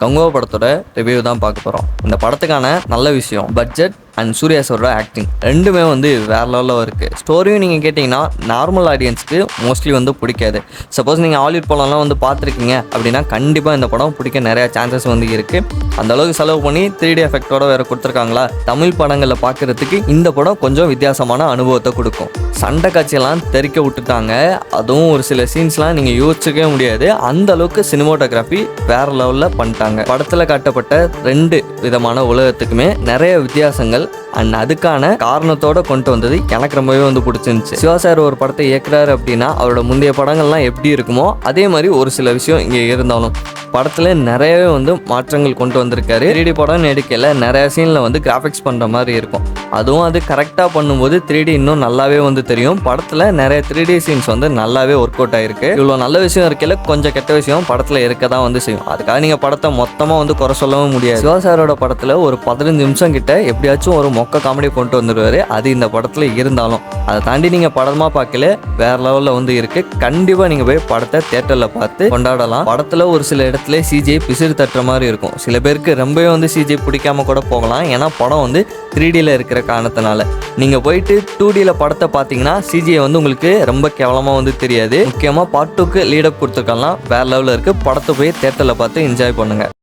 கங்குவா படத்தோட ரிவ்யூ தான் பார்க்க போகிறோம். இந்த படத்துக்கான நல்ல விஷயம் பட்ஜெட் அண்ட் சூர்யா சாரோட ஆக்டிங் ரெண்டுமே வேற லெவலில் இருக்குது. ஸ்டோரியும் நீங்கள் கேட்டிங்கன்னா நார்மல் ஆடியன்ஸ்க்கு மோஸ்ட்லி பிடிக்காது. சப்போஸ் நீங்கள் ஹாலிவுட் படம்லாம் பார்த்துருக்கீங்க அப்படின்னா கண்டிப்பாக இந்த படம் பிடிக்க நிறையா சான்சஸ் இருக்குது. அந்தளவுக்கு செலவு பண்ணி 3D எஃபெக்டோட வேறு கொடுத்துருக்காங்களா. தமிழ் படங்களில் பார்க்குறதுக்கு இந்த படம் கொஞ்சம் வித்தியாசமான அனுபவத்தை கொடுக்கும். சண்டை காட்சியெல்லாம் தெறிக்க விட்டுட்டாங்க. அதுவும் ஒரு சில சீன்ஸ்லாம் நீங்கள் யோசிச்சிக்கவே முடியாது. அந்த அளவுக்கு சினிமோட்டோகிராஃபி வேறு லெவலில் பண்ணிட்டாங்க. படத்தில் காட்டப்பட்ட 2 விதமான உலகத்துக்குமே நிறைய வித்தியாசங்கள் அண்ட் அதுக்கான காரணத்தோட கொண்டு வந்தது எனக்கு ரொம்பவே பிடிச்சிருந்துச்சு. சிவா சார் ஒரு படத்தை இயக்குறாரு அப்படின்னா அவரோட முந்தைய படங்கள்லாம் எப்படி இருக்குமோ அதே மாதிரி ஒரு சில விஷயம் இங்கே இருந்தாலும் படத்தில் நிறையவே மாற்றங்கள் கொண்டு வந்திருக்காரு. 3D படம் எடுக்கல நிறைய சீனில் கிராஃபிக்ஸ் பண்ணுற மாதிரி இருக்கும். அதுவும் அது கரெக்டாக பண்ணும்போது 3D இன்னும் நல்லாவே தெரியும். படத்தில் நிறைய 3D சீன்ஸ் நல்லாவே ஒர்க் அவுட் ஆகிருக்கு. இவ்வளோ நல்ல விஷயம் இருக்கல கொஞ்சம் கெட்ட விஷயம் படத்தில் இருக்க தான் செய்யும். அதுக்காக நீங்கள் படத்தை மொத்தமாக குறை சொல்லவும் முடியாது. சிவா சாரோட படத்தில் ஒரு 15 நிமிஷம் கிட்ட எப்படியாச்சும் ஒரு மொக்க காமெடி கொண்டு வந்துடுவார். அது இந்த படத்தில் இருந்தாலும் அதை தாண்டி நீங்கள் படமாக பார்க்கல வேறு லெவலில் இருக்குது. கண்டிப்பாக நீங்கள் போய் படத்தை தியேட்டரில் பார்த்து கொண்டாடலாம். படத்தில் ஒரு சில இடத்துல சிஜிஐ பிசிறு தட்டுற மாதிரி இருக்கும். சில பேருக்கு ரொம்பவே சிஜிஐ பிடிக்காம கூட போகலாம். ஏன்னா படம் 3Dயில் இருக்கிற காரணத்தினால நீங்கள் போயிட்டு 2Dயில் படத்தை பார்த்தீங்கன்னா சிஜிஐ உங்களுக்கு ரொம்ப கேவலமாக தெரியாது. முக்கியமாக பார்ட் 2க்கு லீடப் கொடுத்துருக்கலாம். வேறு லெவலில் இருக்குது. படத்தை போய் தியேட்டரில் பார்த்து என்ஜாய் பண்ணுங்கள்.